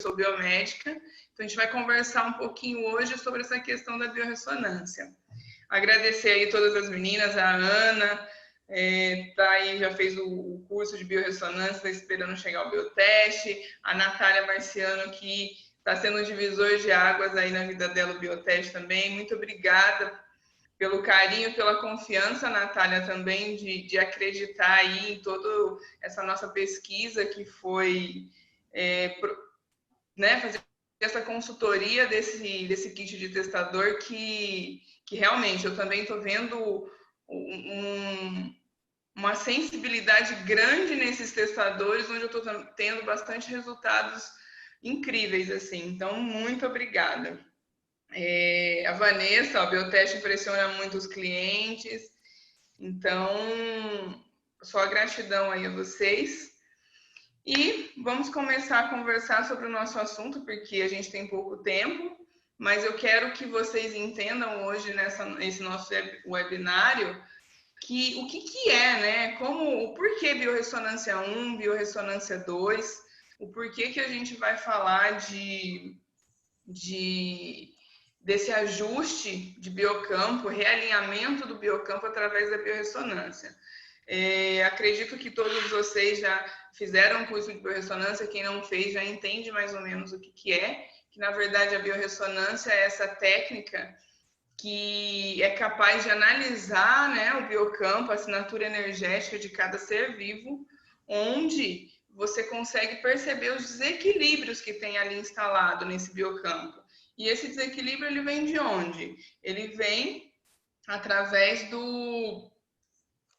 sou biomédica, então a gente vai conversar um pouquinho hoje sobre essa questão da biorressonância. Agradecer aí todas as meninas, a Ana, tá aí, já fez o curso de biorressonância, está esperando chegar o bioteste, a Natália Marciano, que está sendo um divisor de águas aí na vida dela, o bioteste também. Muito obrigada pelo carinho, pela confiança, Natália, também, de acreditar aí em toda essa nossa pesquisa, que foi fazer essa consultoria desse kit de testador, que realmente eu também estou vendo uma sensibilidade grande nesses testadores, onde eu estou tendo bastante resultados incríveis, assim. Então, muito obrigada. A Vanessa, o bioteste impressiona muito os clientes, então só gratidão aí a vocês. E vamos começar a conversar sobre o nosso assunto, porque a gente tem pouco tempo, mas eu quero que vocês entendam hoje nesse nosso webinário o que é, né? O porquê biorressonância 1, biorressonância 2, o porquê que a gente vai falar desse ajuste de biocampo, realinhamento do biocampo através da biorressonância. Acredito que todos vocês já fizeram um curso de biorressonância, quem não fez já entende mais ou menos o que é, que na verdade a biorressonância é essa técnica que é capaz de analisar, né, o biocampo, a assinatura energética de cada ser vivo, onde você consegue perceber os desequilíbrios que tem ali instalado nesse biocampo. E esse desequilíbrio, ele vem de onde? Ele vem através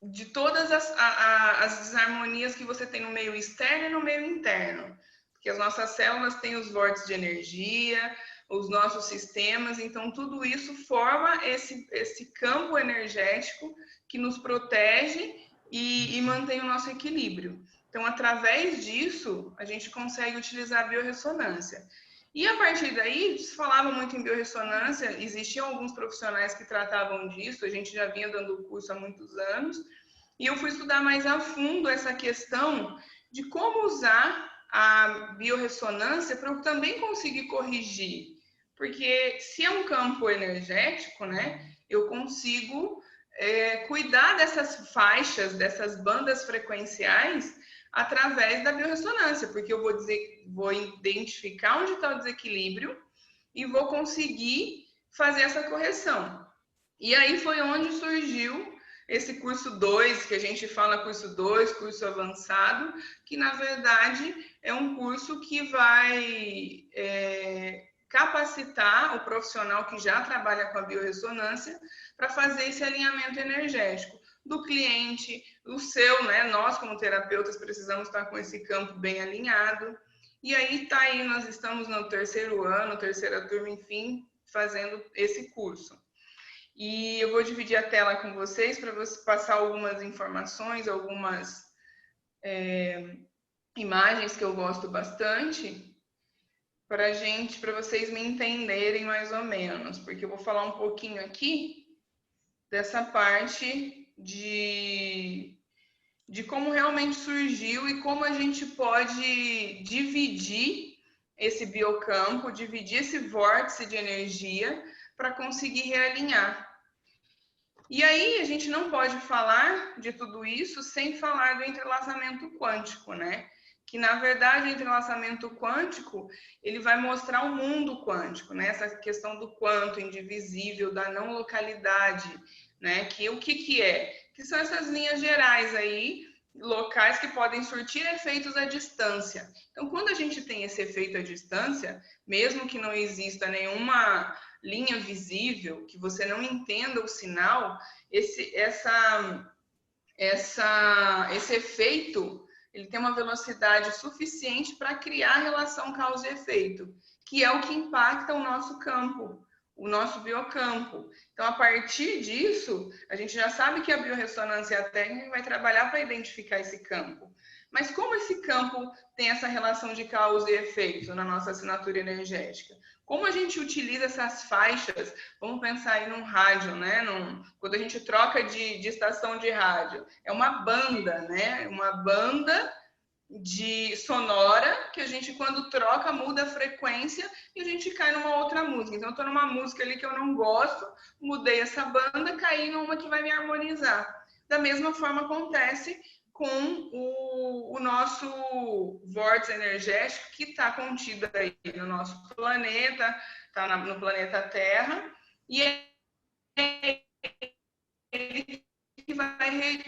de todas as desarmonias que você tem no meio externo e no meio interno. Porque as nossas células têm os vórtices de energia, os nossos sistemas, então tudo isso forma esse campo energético que nos protege e mantém o nosso equilíbrio. Então, através disso, a gente consegue utilizar a biorressonância. E a partir daí, se falava muito em biorressonância, existiam alguns profissionais que tratavam disso, a gente já vinha dando o curso há muitos anos, e eu fui estudar mais a fundo essa questão de como usar a biorressonância para eu também conseguir corrigir. Porque se é um campo energético, né, eu consigo cuidar dessas faixas, dessas bandas frequenciais através da biorressonância, porque eu vou identificar onde está o desequilíbrio e vou conseguir fazer essa correção. E aí foi onde surgiu esse curso 2, que a gente fala curso 2, curso avançado, que na verdade é um curso que vai capacitar o profissional que já trabalha com a biorressonância para fazer esse alinhamento energético do cliente, o seu, né? Nós, como terapeutas, precisamos estar com esse campo bem alinhado. E aí tá aí, nós estamos no terceiro ano, terceira turma, enfim, fazendo esse curso. E eu vou dividir a tela com vocês para você passar algumas informações, algumas imagens que eu gosto bastante, para vocês me entenderem mais ou menos, porque eu vou falar um pouquinho aqui dessa parte de como realmente surgiu e como a gente pode dividir esse biocampo, dividir esse vórtice de energia para conseguir realinhar. E aí a gente não pode falar de tudo isso sem falar do entrelaçamento quântico, né? Que na verdade o entrelaçamento quântico, ele vai mostrar o mundo quântico, né? Essa questão do quanto indivisível, da não localidade, né? Que o que é? Que são essas linhas gerais aí, locais que podem surtir efeitos à distância. Então, quando a gente tem esse efeito à distância, mesmo que não exista nenhuma linha visível, que você não entenda o sinal, esse efeito, ele tem uma velocidade suficiente para criar a relação causa e efeito, que é o que impacta o nosso campo, o nosso biocampo. Então, a partir disso, a gente já sabe que a biorressonância é a técnica que vai trabalhar para identificar esse campo. Mas como esse campo tem essa relação de causa e efeito na nossa assinatura energética? Como a gente utiliza essas faixas? Vamos pensar aí num rádio, né? Quando a gente troca de estação de rádio, é uma banda, né? Uma banda de sonora, que a gente, quando troca, muda a frequência e a gente cai numa outra música. Então, eu estou numa música ali que eu não gosto, mudei essa banda, caí numa que vai me harmonizar. Da mesma forma acontece com o nosso vórtice energético, que está contido aí no nosso planeta, está no planeta Terra, e ele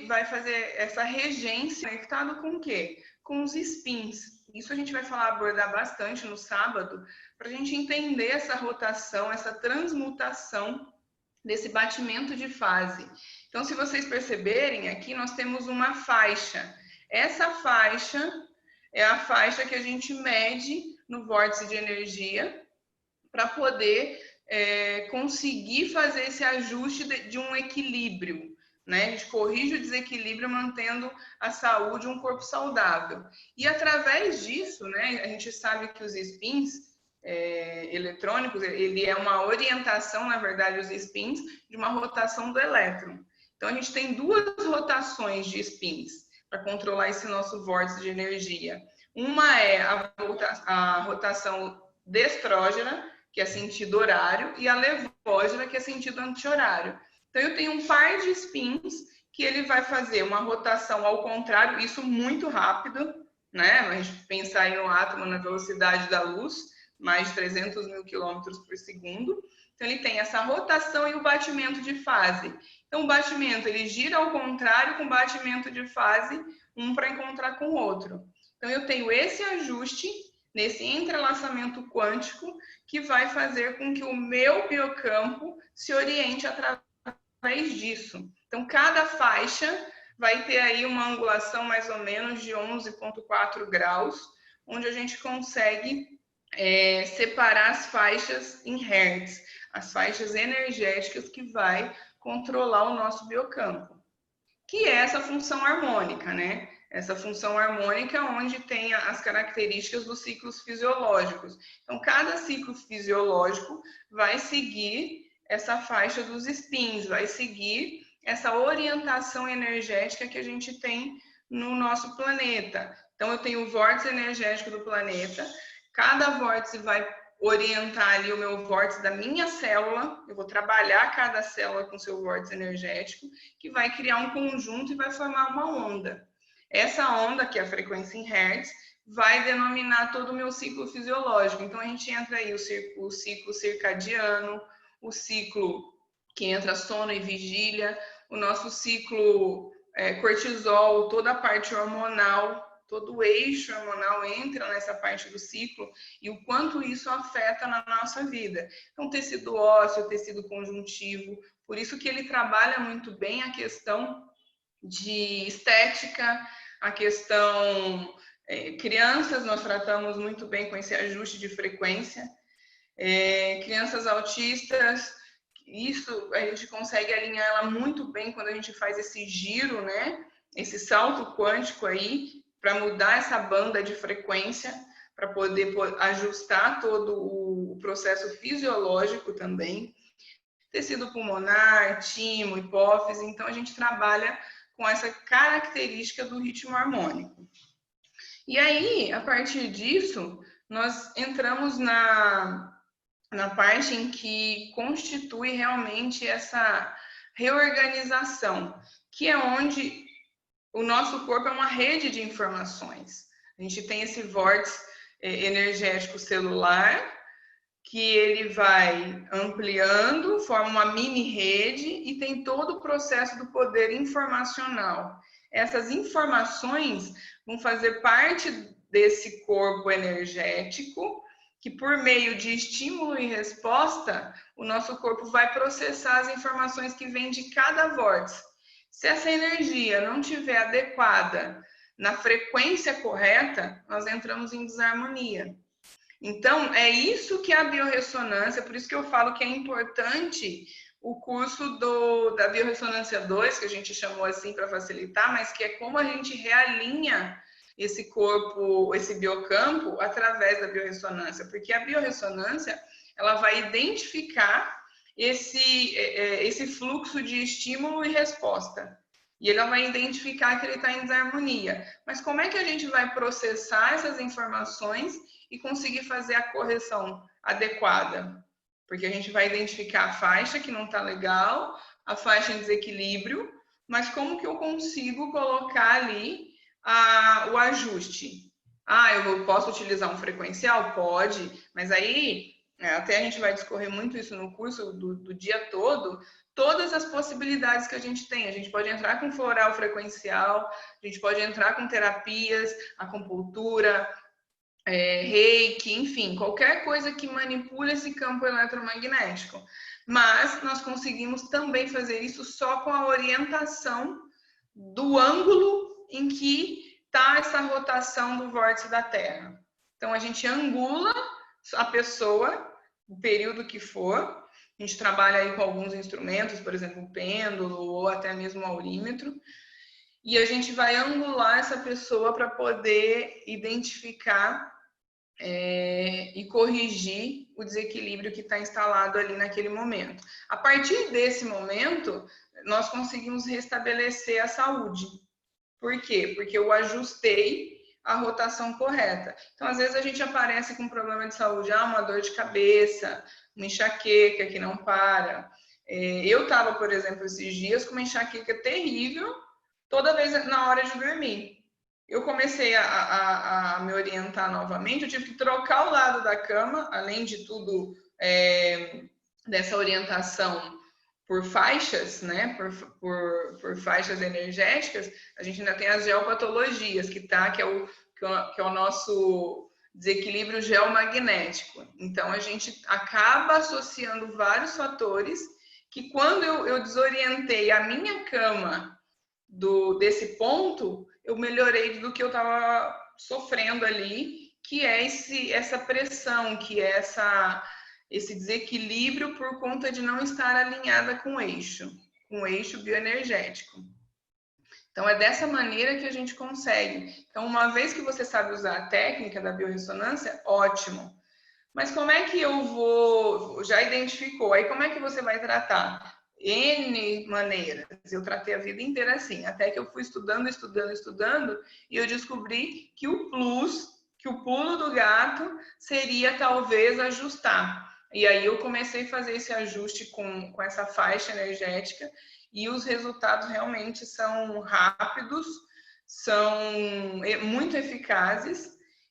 vai fazer essa regência conectado com o quê? Com os spins. Isso a gente vai abordar bastante no sábado, para a gente entender essa rotação, essa transmutação desse batimento de fase. Então, se vocês perceberem, aqui nós temos uma faixa. Essa faixa é a faixa que a gente mede no vórtice de energia para poder conseguir fazer esse ajuste de um equilíbrio. Né? A gente corrige o desequilíbrio mantendo a saúde, um corpo saudável. E através disso, né, a gente sabe que os spins eletrônicos, ele é uma orientação, na verdade, os spins, de uma rotação do elétron. Então, a gente tem duas rotações de spins para controlar esse nosso vórtice de energia. Uma é a rotação destrógena, que é sentido horário, e a levógena, que é sentido anti-horário. Então, eu tenho um par de spins que ele vai fazer uma rotação ao contrário, isso muito rápido, né? A gente pensar em um átomo na velocidade da luz, mais de 300 mil quilômetros por segundo. Então, ele tem essa rotação e o batimento de fase. Então, o batimento, ele gira ao contrário com o batimento de fase, um para encontrar com o outro. Então, eu tenho esse ajuste nesse entrelaçamento quântico que vai fazer com que o meu biocampo se oriente através disso. Então, cada faixa vai ter aí uma angulação mais ou menos de 11,4 graus, onde a gente consegue separar as faixas em hertz, as faixas energéticas que vai controlar o nosso biocampo, que é essa função harmônica, né? Essa função harmônica onde tem as características dos ciclos fisiológicos. Então, cada ciclo fisiológico vai seguir essa faixa dos spins, vai seguir essa orientação energética que a gente tem no nosso planeta. Então, eu tenho o vórtice energético do planeta, cada vórtice vai orientar ali o meu vórtice da minha célula, eu vou trabalhar cada célula com seu vórtice energético, que vai criar um conjunto e vai formar uma onda. Essa onda, que é a frequência em hertz, vai denominar todo o meu ciclo fisiológico. Então, a gente entra aí o ciclo circadiano, o ciclo que entra sono e vigília, o nosso ciclo cortisol, toda a parte hormonal, todo o eixo hormonal entra nessa parte do ciclo e o quanto isso afeta na nossa vida. Então, tecido ósseo, tecido conjuntivo, por isso que ele trabalha muito bem a questão de estética, a questão crianças, nós tratamos muito bem com esse ajuste de frequência. Crianças autistas, isso a gente consegue alinhar ela muito bem quando a gente faz esse giro, né? Esse salto quântico aí, para mudar essa banda de frequência, para poder ajustar todo o processo fisiológico também. Tecido pulmonar, timo, hipófise, então a gente trabalha com essa característica do ritmo harmônico. E aí, a partir disso, nós entramos na parte em que constitui realmente essa reorganização, que é onde o nosso corpo é uma rede de informações. A gente tem esse vórtice energético celular, que ele vai ampliando, forma uma mini rede e tem todo o processo do poder informacional. Essas informações vão fazer parte desse corpo energético, que por meio de estímulo e resposta, o nosso corpo vai processar as informações que vêm de cada vórtice. Se essa energia não estiver adequada na frequência correta, nós entramos em desarmonia. Então, é isso que a biorressonância, por isso que eu falo que é importante o curso da biorressonância 2, que a gente chamou assim para facilitar, mas que é como a gente realinha esse corpo, esse biocampo, através da biorressonância, porque a biorressonância, ela vai identificar esse fluxo de estímulo e resposta. E ela vai identificar que ele está em desarmonia. Mas como é que a gente vai processar essas informações e conseguir fazer a correção adequada? Porque a gente vai identificar a faixa que não está legal, a faixa em desequilíbrio, mas como que eu consigo colocar ali o ajuste? Eu posso utilizar um frequencial? Pode, mas aí, até a gente vai discorrer muito isso no curso do dia todo, todas as possibilidades que a gente tem. A gente pode entrar com floral frequencial, a gente pode entrar com terapias, acupuntura, reiki, enfim, qualquer coisa que manipule esse campo eletromagnético. Mas nós conseguimos também fazer isso só com a orientação do ângulo em que está essa rotação do vórtice da Terra. Então, a gente angula a pessoa, o período que for. A gente trabalha aí com alguns instrumentos, por exemplo, o pêndulo ou até mesmo o aurímetro. E a gente vai angular essa pessoa para poder identificar e corrigir o desequilíbrio que está instalado ali naquele momento. A partir desse momento, nós conseguimos restabelecer a saúde. Por quê? Porque eu ajustei a rotação correta. Então, às vezes, a gente aparece com um problema de saúde, uma dor de cabeça, uma enxaqueca que não para. Eu estava, por exemplo, esses dias com uma enxaqueca terrível, toda vez na hora de dormir. Eu comecei a me orientar novamente, eu tive que trocar o lado da cama, além de tudo, dessa orientação por faixas, né? Por faixas energéticas, a gente ainda tem as geopatologias, que é o nosso desequilíbrio geomagnético. Então, a gente acaba associando vários fatores que, quando eu desorientei a minha cama desse ponto, eu melhorei do que eu estava sofrendo ali, que é essa pressão, que é esse desequilíbrio por conta de não estar alinhada com o eixo bioenergético. Então, é dessa maneira que a gente consegue. Então, uma vez que você sabe usar a técnica da biorressonância, ótimo. Mas como é que eu vou... Já identificou, aí como é que você vai tratar? N maneiras. Eu tratei a vida inteira assim, até que eu fui estudando, e eu descobri que o pulo do gato seria talvez ajustar. E aí eu comecei a fazer esse ajuste com essa faixa energética, e os resultados realmente são rápidos, são muito eficazes,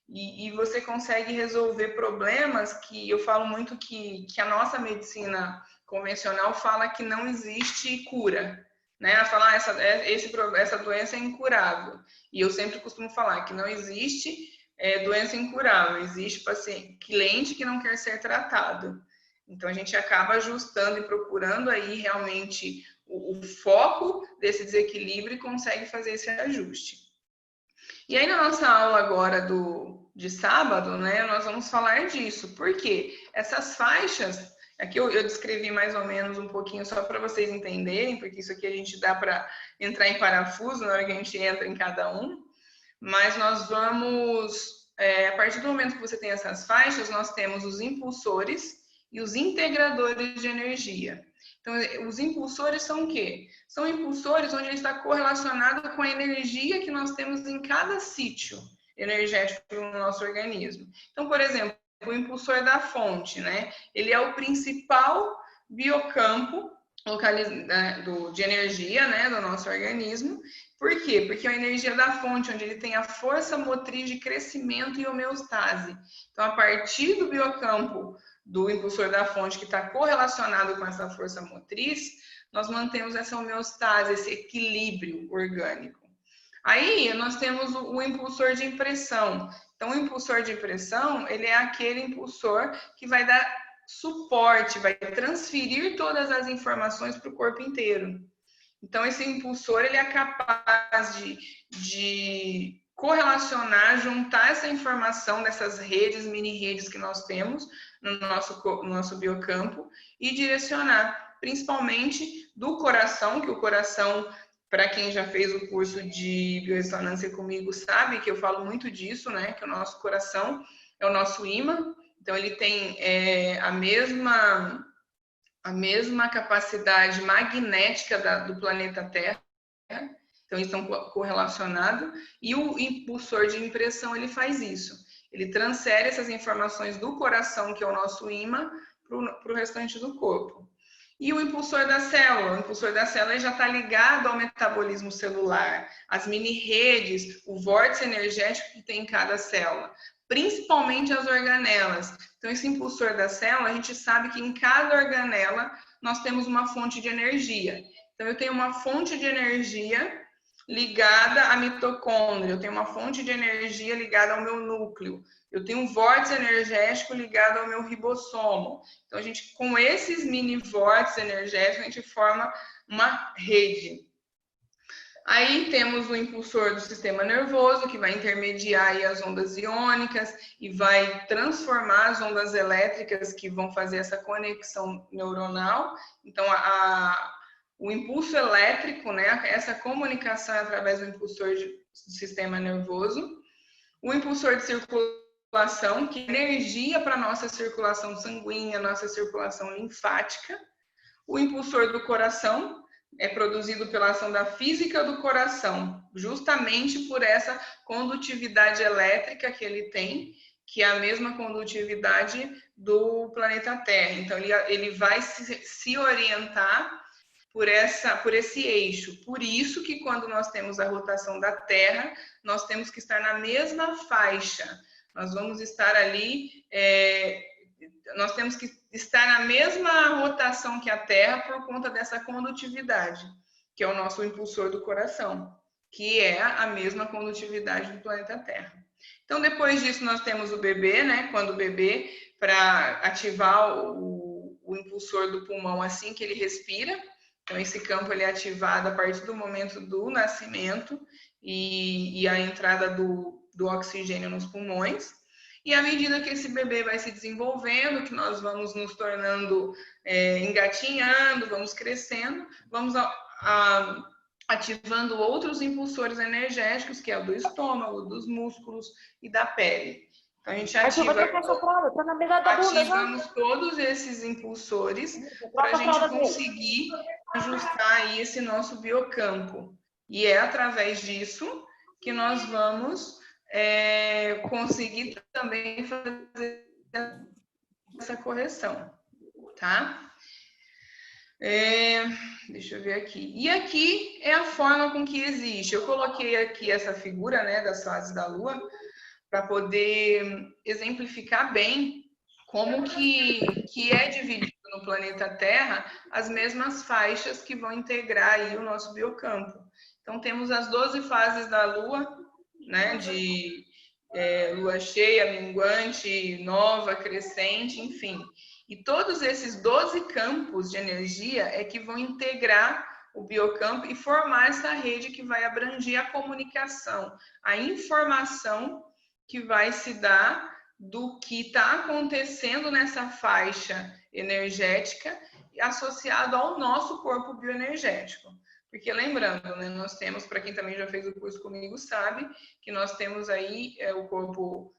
e você consegue resolver problemas que eu falo muito que a nossa medicina convencional fala que não existe cura, né? Ela fala, essa doença é incurável. E eu sempre costumo falar que não existe doença incurável, existe cliente que não quer ser tratado. Então, a gente acaba ajustando e procurando aí realmente o foco desse desequilíbrio e consegue fazer esse ajuste. E aí, na nossa aula agora de sábado, né, nós vamos falar disso. Por quê? Essas faixas, aqui eu descrevi mais ou menos um pouquinho só para vocês entenderem, porque isso aqui a gente dá para entrar em parafuso na hora que a gente entra em cada um. Mas nós vamos, a partir do momento que você tem essas faixas, nós temos os impulsores e os integradores de energia. Então, os impulsores são o quê? São impulsores onde ele está correlacionado com a energia que nós temos em cada sítio energético no nosso organismo. Então, por exemplo, o impulsor da fonte, né? Ele é o principal biocampo de energia, né, do nosso organismo. Por quê? Porque é a energia da fonte, onde ele tem a força motriz de crescimento e homeostase. Então, a partir do biocampo do impulsor da fonte, que está correlacionado com essa força motriz, nós mantemos essa homeostase, esse equilíbrio orgânico. Aí, nós temos o impulsor de impressão. Então, o impulsor de impressão, ele é aquele impulsor que vai dar suporte, vai transferir todas as informações para o corpo inteiro. Então, esse impulsor, ele é capaz de correlacionar, juntar essa informação dessas redes, mini-redes que nós temos no nosso biocampo e direcionar, principalmente do coração, que o coração, para quem já fez o curso de biorressonância comigo, sabe que eu falo muito disso, né? Que o nosso coração é o nosso ímã, então ele tem a mesma capacidade magnética do planeta Terra. Então, eles estão correlacionados. E o impulsor de impressão, ele faz isso. Ele transfere essas informações do coração, que é o nosso ímã, para o restante do corpo. E o impulsor da célula já está ligado ao metabolismo celular, às mini-redes, o vórtice energético que tem em cada célula, principalmente as organelas. Então, esse impulsor da célula, a gente sabe que em cada organela nós temos uma fonte de energia. Então, eu tenho uma fonte de energia ligada à mitocôndria, eu tenho uma fonte de energia ligada ao meu núcleo, eu tenho um vórtice energético ligado ao meu ribossomo. Então, a gente, com esses mini vórtices energéticos, a gente forma uma rede. Aí temos o impulsor do sistema nervoso, que vai intermediar aí as ondas iônicas e vai transformar as ondas elétricas que vão fazer essa conexão neuronal. Então, o impulso elétrico, né, essa comunicação é através do impulsor do sistema nervoso. O impulsor de circulação, que é energia para a nossa circulação sanguínea, nossa circulação linfática. O impulsor do coração é produzido pela ação da física do coração, justamente por essa condutividade elétrica que ele tem, que é a mesma condutividade do planeta Terra. Então, ele vai se orientar por esse eixo. Por isso que quando nós temos a rotação da Terra, nós temos que estar na mesma faixa. Nós vamos estar ali, nós temos que estar na mesma rotação que a Terra por conta dessa condutividade, que é o nosso impulsor do coração, que é a mesma condutividade do planeta Terra. Então, depois disso, nós temos o bebê, né? Quando o bebê, para ativar o impulsor do pulmão assim que ele respira. Então, esse campo ele é ativado a partir do momento do nascimento e a entrada do oxigênio nos pulmões. E à medida que esse bebê vai se desenvolvendo, que nós vamos nos tornando engatinhando, vamos crescendo, vamos ativando outros impulsores energéticos, que é o do estômago, dos músculos e da pele. Então, a gente ativamos todos esses impulsores para a gente conseguir ajustar aí esse nosso biocampo. E é através disso que nós vamos conseguir também fazer essa correção, tá? Deixa eu ver aqui. E aqui é a forma com que existe. Eu coloquei aqui essa figura, né, das fases da Lua, para poder exemplificar bem como que é dividido no planeta Terra as mesmas faixas que vão integrar aí o nosso biocampo. Então, temos as 12 fases da Lua, né, de lua cheia, minguante, nova, crescente, enfim. E todos esses 12 campos de energia é que vão integrar o biocampo e formar essa rede que vai abranger a comunicação, a informação que vai se dar do que está acontecendo nessa faixa energética associado ao nosso corpo bioenergético. Porque lembrando, né, nós temos, para quem também já fez o curso comigo sabe, que nós temos aí o corpo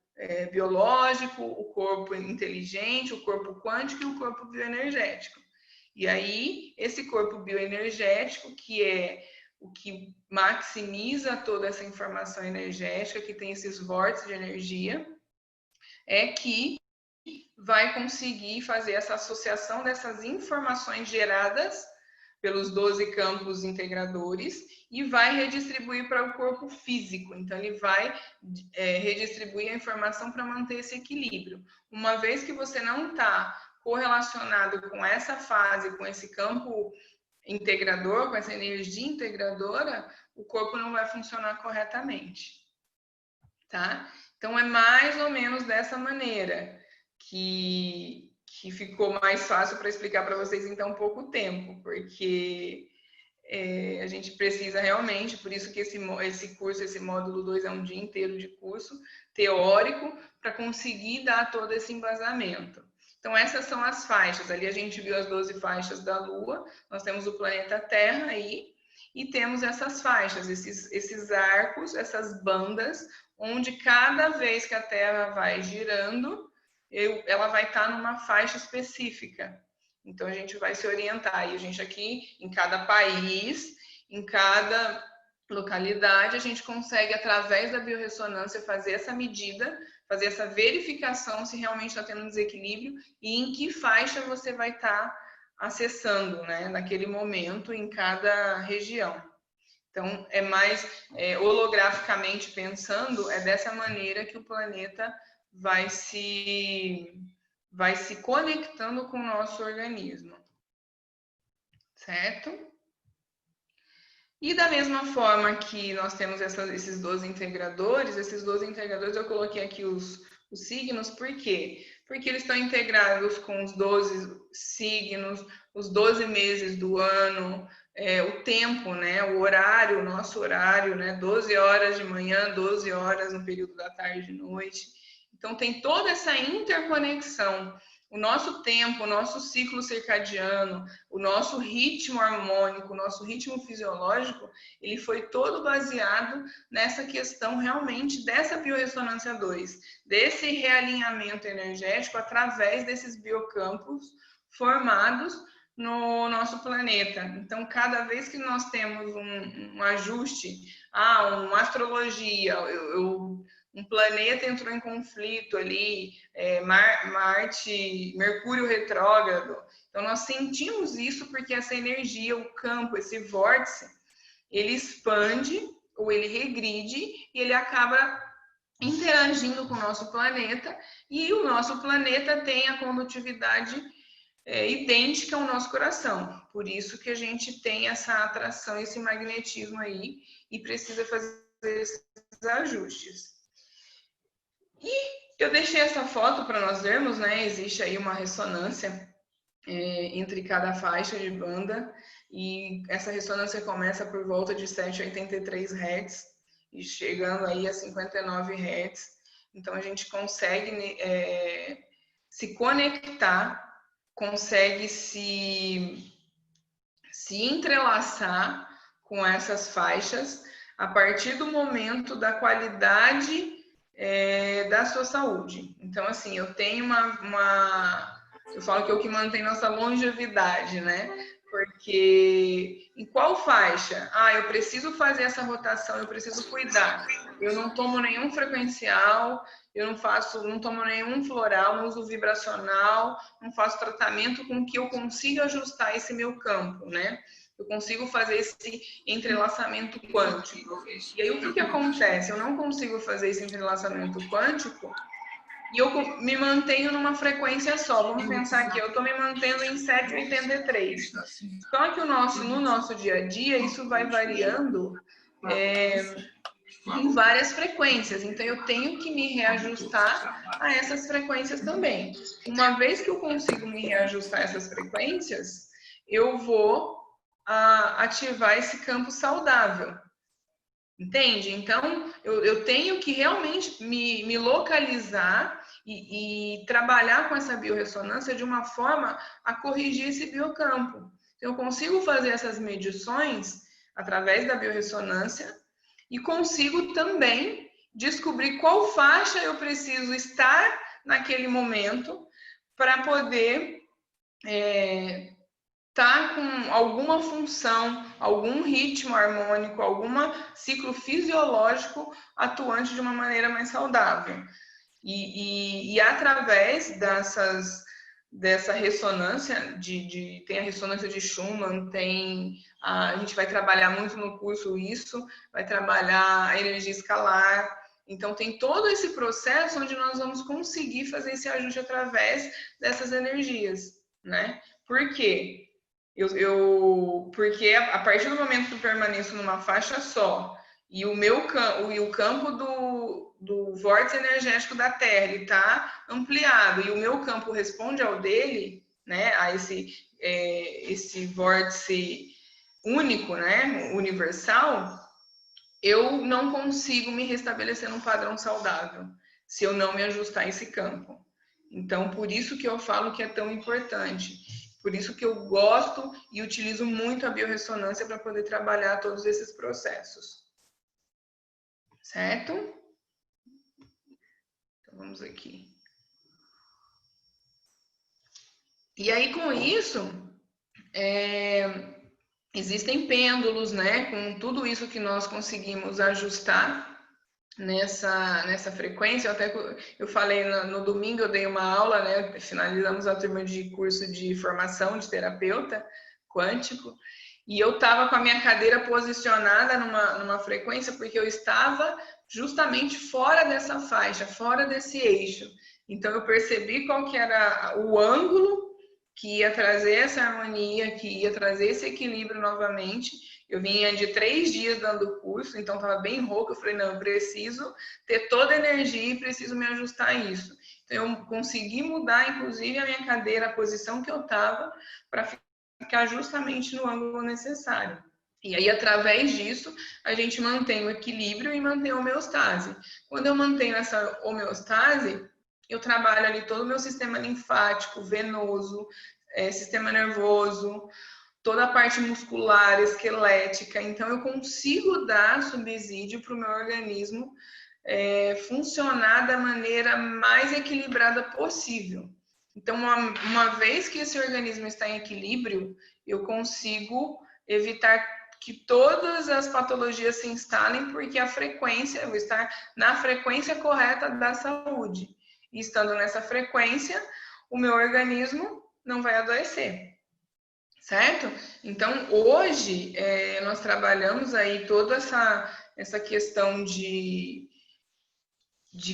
biológico, o corpo inteligente, o corpo quântico e o corpo bioenergético. E aí, esse corpo bioenergético, que é o que maximiza toda essa informação energética, que tem esses vórtices de energia, é que vai conseguir fazer essa associação dessas informações geradas pelos 12 campos integradores e vai redistribuir para o corpo físico. Então, ele vai redistribuir a informação para manter esse equilíbrio. Uma vez que você não está correlacionado com essa fase, com esse campo integrador, com essa energia integradora, o corpo não vai funcionar corretamente, tá? Então, é mais ou menos dessa maneira que ficou mais fácil para explicar para vocês em tão pouco tempo, porque a gente precisa realmente, por isso que esse curso, esse módulo 2 é um dia inteiro de curso teórico, para conseguir dar todo esse embasamento. Então, essas são as faixas. Ali a gente viu as 12 faixas da Lua, nós temos o planeta Terra aí, e temos essas faixas, esses arcos, essas bandas, onde cada vez que a Terra vai girando, ela vai estar numa faixa específica. Então, a gente vai se orientar. E a gente aqui, em cada país, em cada localidade, a gente consegue, através da biorressonância, fazer essa medida, fazer essa verificação se realmente está tendo um desequilíbrio e em que faixa você vai estar acessando, né, naquele momento, em cada região. Então, é mais holograficamente pensando, é dessa maneira que o planeta vai se conectando com o nosso organismo, certo? E da mesma forma que nós temos esses 12 integradores, eu coloquei aqui os signos, por quê? Porque eles estão integrados com os 12 signos, os 12 meses do ano, o tempo, né? O horário, o nosso horário, né? 12 horas de manhã, 12 horas no período da tarde e noite. Então tem toda essa interconexão. O nosso tempo, o nosso ciclo circadiano, o nosso ritmo harmônico, o nosso ritmo fisiológico, ele foi todo baseado nessa questão realmente dessa biorressonância 2, desse realinhamento energético através desses biocampos formados no nosso planeta. Então, cada vez que nós temos um ajuste, uma astrologia, um planeta entrou em conflito ali, Marte, Mercúrio retrógrado. Então, nós sentimos isso porque essa energia, o campo, esse vórtice, ele expande ou ele regride e ele acaba interagindo com o nosso planeta e o nosso planeta tem a condutividade idêntica ao nosso coração. Por isso que a gente tem essa atração, esse magnetismo aí e precisa fazer esses ajustes. E eu deixei essa foto para nós vermos, né? Existe aí uma ressonância entre cada faixa de banda e essa ressonância começa por volta de 783 Hz e chegando aí a 59 Hz. Então a gente consegue se conectar, consegue se entrelaçar com essas faixas a partir do momento da qualidade da sua saúde. Então, assim, eu tenho eu falo que é o que mantém nossa longevidade, né? Porque em qual faixa? Eu preciso fazer essa rotação, eu preciso cuidar. Eu não tomo nenhum frequencial, eu não tomo nenhum floral, não uso vibracional, não faço tratamento com que eu consiga ajustar esse meu campo, né? Eu consigo fazer esse entrelaçamento quântico. E aí, o que acontece? Eu não consigo fazer esse entrelaçamento quântico e eu me mantenho numa frequência só. Vamos pensar aqui, eu estou me mantendo em 783. Só que no nosso dia a dia, isso vai variando em várias frequências. Então, eu tenho que me reajustar a essas frequências também. Uma vez que eu consigo me reajustar a essas frequências, eu vou ativar esse campo saudável. Entende? Então, eu tenho que realmente me localizar e trabalhar com essa biorressonância de uma forma a corrigir esse biocampo. Eu consigo fazer essas medições através da biorressonância e consigo também descobrir qual faixa eu preciso estar naquele momento para poder tá com alguma função, algum ritmo harmônico, algum ciclo fisiológico atuante de uma maneira mais saudável. E através dessa ressonância, tem a ressonância de Schumann, a gente vai trabalhar muito no curso isso, vai trabalhar a energia escalar. Então, tem todo esse processo onde nós vamos conseguir fazer esse ajuste através dessas energias, né? Por quê? Porque a partir do momento que eu permaneço numa faixa só e o campo do vórtice energético da Terra está ampliado e o meu campo responde ao dele, né, a esse vórtice único, né, universal, eu não consigo me restabelecer num padrão saudável se eu não me ajustar a esse campo. Então, por isso que eu falo que é tão importante. Por isso que eu gosto e utilizo muito a biorressonância para poder trabalhar todos esses processos. Certo? Então, vamos aqui. E aí, com isso, existem pêndulos, né? Com tudo isso que nós conseguimos ajustar nessa frequência. Eu falei no domingo, eu dei uma aula, né? Finalizamos a turma de curso de formação de terapeuta quântico, e eu estava com a minha cadeira posicionada numa frequência porque eu estava justamente fora dessa faixa, fora desse eixo. Então eu percebi qual que era o ângulo que ia trazer essa harmonia, que ia trazer esse equilíbrio novamente. Eu vinha de 3 dias dando curso, então estava bem rouca. Eu falei, não, eu preciso ter toda a energia e preciso me ajustar a isso. Então, eu consegui mudar, inclusive, a minha cadeira, a posição que eu estava, para ficar justamente no ângulo necessário. E aí, através disso, a gente mantém o equilíbrio e mantém a homeostase. Quando eu mantenho essa homeostase, eu trabalho ali todo o meu sistema linfático, venoso, sistema nervoso, toda a parte muscular, esquelética. Então, eu consigo dar subsídio para o meu organismo funcionar da maneira mais equilibrada possível. Então, uma vez que esse organismo está em equilíbrio, eu consigo evitar que todas as patologias se instalem, porque a frequência, eu vou estar na frequência correta da saúde. E estando nessa frequência, o meu organismo não vai adoecer. Certo? Então, hoje, nós trabalhamos aí toda essa questão de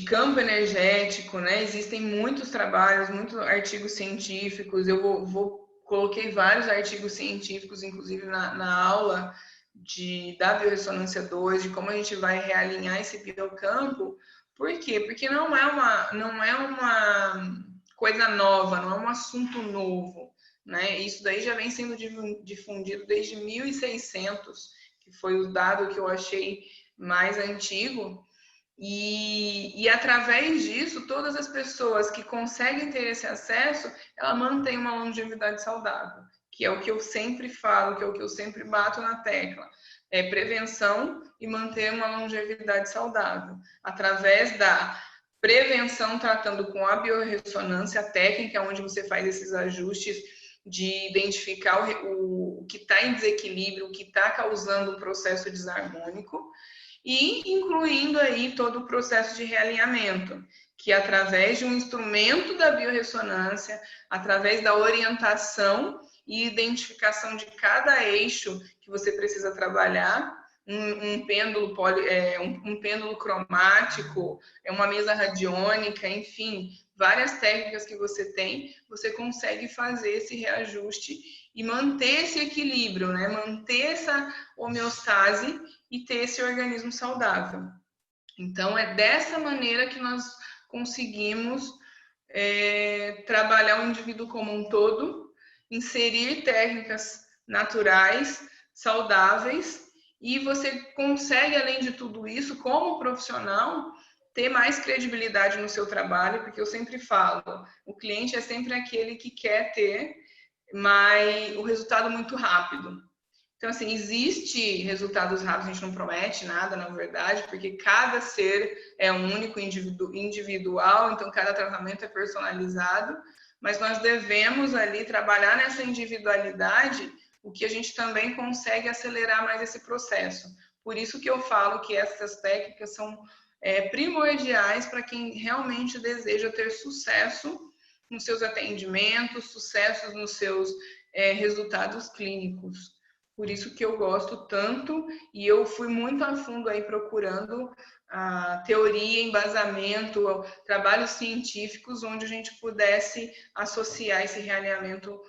campo energético, né? Existem muitos trabalhos, muitos artigos científicos. Eu coloquei vários artigos científicos, inclusive na aula da biorressonância 2, de como a gente vai realinhar esse biocampo. Por quê? Porque não é uma coisa nova, não é um assunto novo, né? Isso daí já vem sendo difundido desde 1600, que foi o dado que eu achei mais antigo. E através disso, todas as pessoas que conseguem ter esse acesso, ela mantém uma longevidade saudável, que é o que eu sempre falo, que é o que eu sempre bato na tecla. É prevenção e manter uma longevidade saudável. Através da prevenção, tratando com a biorressonância, a técnica onde você faz esses ajustes de identificar o que está em desequilíbrio, o que está causando um processo desarmônico, e incluindo aí todo o processo de realinhamento, que através de um instrumento da biorressonância, através da orientação e identificação de cada eixo que você precisa trabalhar, um pêndulo um pêndulo cromático, uma mesa radiônica, enfim, várias técnicas que você tem, você consegue fazer esse reajuste e manter esse equilíbrio, né? Manter essa homeostase e ter esse organismo saudável. Então, é dessa maneira que nós conseguimos trabalhar o indivíduo como um todo, inserir técnicas naturais, saudáveis, e você consegue, além de tudo isso, como profissional, ter mais credibilidade no seu trabalho, porque eu sempre falo, o cliente é sempre aquele que quer ter o resultado muito rápido. Então, assim, existe resultados rápidos, a gente não promete nada, na verdade, porque cada ser é único, individual, então cada tratamento é personalizado, mas nós devemos ali trabalhar nessa individualidade, o que a gente também consegue acelerar mais esse processo. Por isso que eu falo que essas técnicas são primordiais para quem realmente deseja ter sucesso nos seus atendimentos, sucesso nos seus resultados clínicos. Por isso que eu gosto tanto, e eu fui muito a fundo aí procurando a teoria, embasamento, trabalhos científicos onde a gente pudesse associar esse realinhamento.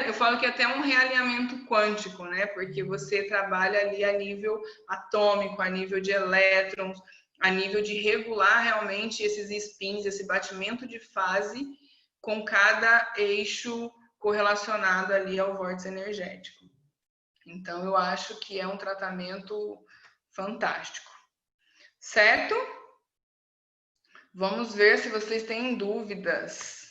Eu falo que é até um realinhamento quântico, né? Porque você trabalha ali a nível atômico, a nível de elétrons, a nível de regular realmente esses spins, esse batimento de fase com cada eixo correlacionado ali ao vórtice energético. Então, eu acho que é um tratamento fantástico. Certo? Vamos ver se vocês têm dúvidas.